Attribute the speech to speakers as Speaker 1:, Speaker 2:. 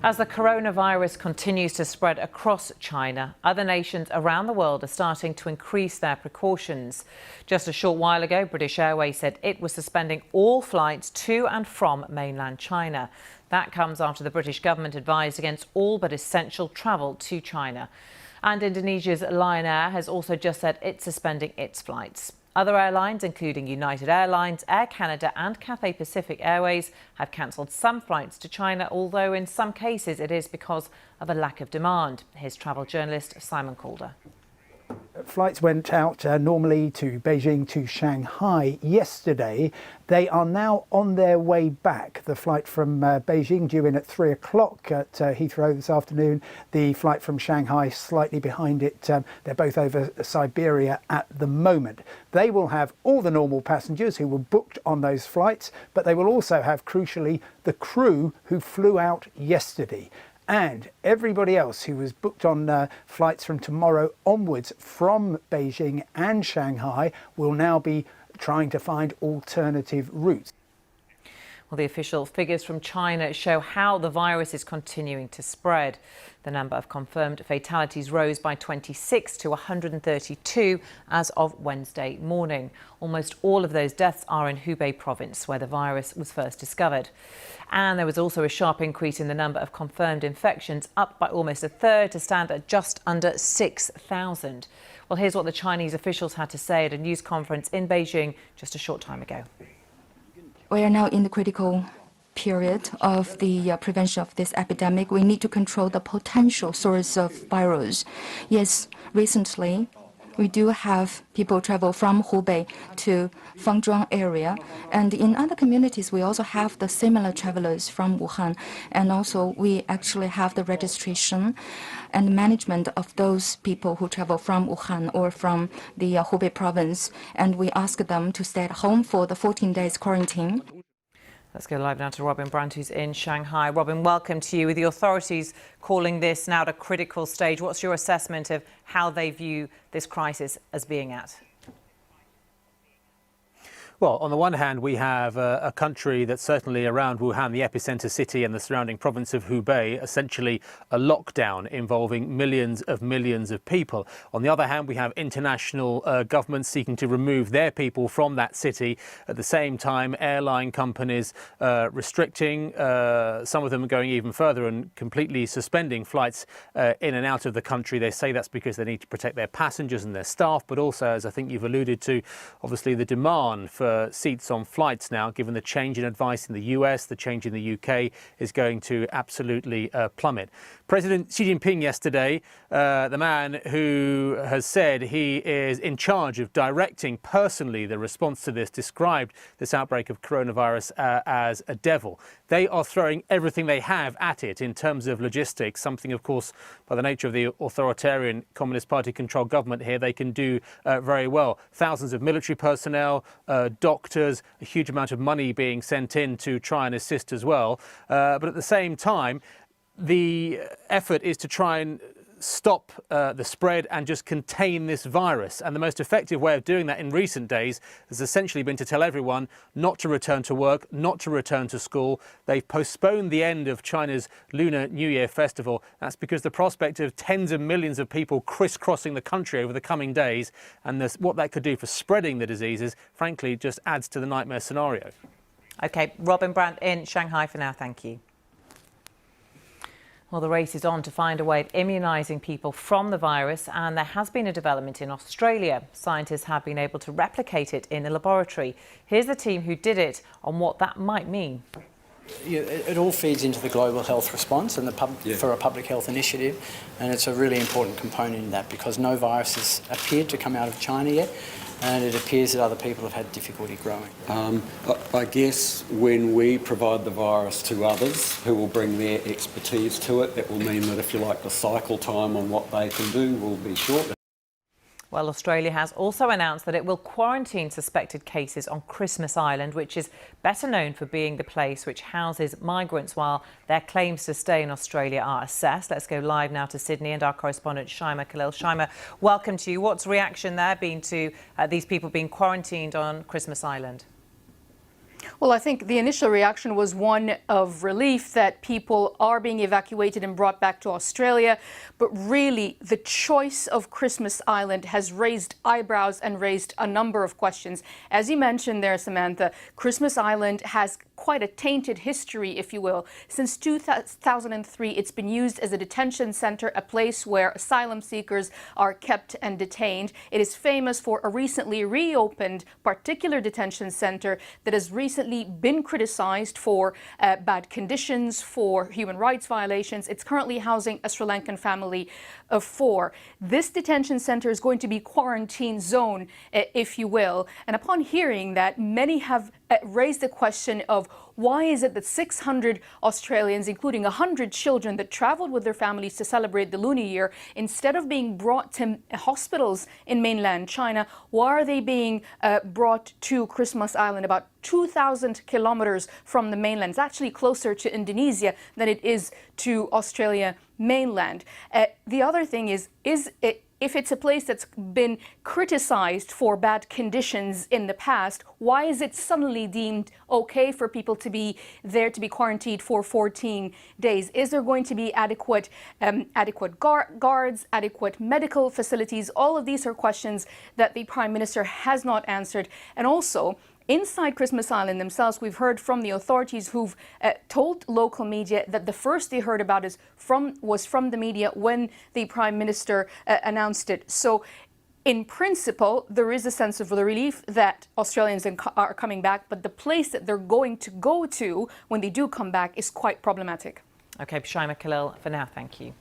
Speaker 1: As the coronavirus continues to spread across China, other nations around the world are starting to increase their precautions. Just a short while ago, British Airways said it was suspending all flights to and from mainland China. That comes after the British government advised against all but essential travel to China. And Indonesia's Lion Air has also just said it's suspending its flights. Other airlines, including United Airlines, Air Canada and Cathay Pacific Airways, have cancelled some flights to China, although in some cases it is because of a lack of demand. Here's travel journalist Simon Calder.
Speaker 2: Flights went out normally to Beijing to Shanghai yesterday. They are now on their way back. The flight from Beijing due in at 3 o'clock at Heathrow this afternoon. The flight from Shanghai slightly behind it. They're both over Siberia at the moment. They will have all the normal passengers who were booked on those flights, but they will also have, crucially, the crew who flew out yesterday. And everybody else who was booked on flights from tomorrow onwards from Beijing and Shanghai will now be trying to find alternative routes.
Speaker 1: Well, the official figures from China show how the virus is continuing to spread. The number of confirmed fatalities rose by 26 to 132 as of Wednesday morning. Almost all of those deaths are in Hubei province, where the virus was first discovered. And there was also a sharp increase in the number of confirmed infections, up by almost a third to stand at just under 6,000. Well, here's what the Chinese officials had to say at a news conference in Beijing just a short time ago.
Speaker 3: We are now in the critical period of the prevention of this epidemic. We need to control the potential source of virus. Yes, recently we do have people travel from Hubei to Fangzhuang area. And in other communities, we also have the similar travelers from Wuhan. And also we actually have the registration and management of those people who travel from Wuhan or from the Hubei province. And we ask them to stay at home for the 14 days quarantine.
Speaker 1: Let's go live now to Robin Brandt, who's in Shanghai. Robin, welcome to you. With the authorities calling this now at a critical stage, what's your assessment of how they view this crisis as being at?
Speaker 4: Well, on the one hand, we have a country that's certainly around Wuhan, the epicenter city, and the surrounding province of Hubei, essentially a lockdown involving millions of people. On the other hand, we have international governments seeking to remove their people from that city. At the same time, airline companies restricting, some of them going even further and completely suspending flights in and out of the country. They say that's because they need to protect their passengers and their staff, but also, as I think you've alluded to, obviously the demand for seats on flights now, given the change in advice in the US, the change in the UK, is going to absolutely plummet. President Xi Jinping yesterday, the man who has said he is in charge of directing personally the response to this, described this outbreak of coronavirus as a devil. They are throwing everything they have at it in terms of logistics, something, of course, by the nature of the authoritarian Communist Party-controlled government here, they can do very well. Thousands of military personnel, doctors, a huge amount of money being sent in to try and assist as well. But at the same time, the effort is to try and stop the spread and just contain this virus. And the most effective way of doing that in recent days has essentially been to tell everyone not to return to work, not to return to school. They've postponed the end of China's Lunar New Year festival. That's because the prospect of tens of millions of people crisscrossing the country over the coming days and what that could do for spreading the diseases, frankly, just adds to the nightmare scenario.
Speaker 1: OK, Robin Brandt in Shanghai for now. Thank you. Well, the race is on to find a way of immunising people from the virus, and there has been a development in Australia. Scientists have been able to replicate it in a laboratory. Here's the team who did it on what that might mean.
Speaker 5: Yeah, it all feeds into the global health response and for a public health initiative, and it's a really important component in that because no virus has appeared to come out of China yet, and it appears that other people have had difficulty growing.
Speaker 6: I guess when we provide the virus to others who will bring their expertise to it, that will mean that, if you like, the cycle time on what they can do will be short.
Speaker 1: Well, Australia has also announced that it will quarantine suspected cases on Christmas Island, which is better known for being the place which houses migrants while their claims to stay in Australia are assessed. Let's go live now to Sydney and our correspondent Shaima Khalil. Shaima, welcome to you. What's reaction there been to these people being quarantined on Christmas Island?
Speaker 7: Well, I think the initial reaction was one of relief that people are being evacuated and brought back to Australia. But really, the choice of Christmas Island has raised eyebrows and raised a number of questions. As you mentioned there, Samantha, Christmas Island has quite a tainted history, if you will. Since 2003, it's been used as a detention center, a place where asylum seekers are kept and detained. It is famous for a recently reopened particular detention center that has recently been criticized for bad conditions, for human rights violations. It's currently housing a Sri Lankan family of 4. This detention center is going to be quarantine zone, if you will. And upon hearing that, many have raised the question of why is it that 600 Australians, including 100 children that traveled with their families to celebrate the Lunar Year, instead of being brought to hospitals in mainland China, why are they being brought to Christmas Island, about 2,000 kilometers from the mainland? It's actually closer to Indonesia than it is to Australia mainland. The other thing is if it's a place that's been criticized for bad conditions in the past, why is it suddenly deemed okay for people to be there, to be quarantined for 14 days? Is there going to be adequate guards, adequate medical facilities? All of these are questions that the Prime Minister has not answered. And also, inside Christmas Island themselves, we've heard from the authorities who've told local media that the first they heard about was from the media when the Prime Minister announced it. So in principle, there is a sense of relief that Australians are coming back, but the place that they're going to go to when they do come back is quite problematic.
Speaker 1: OK, Shaima Khalil, for now, thank you.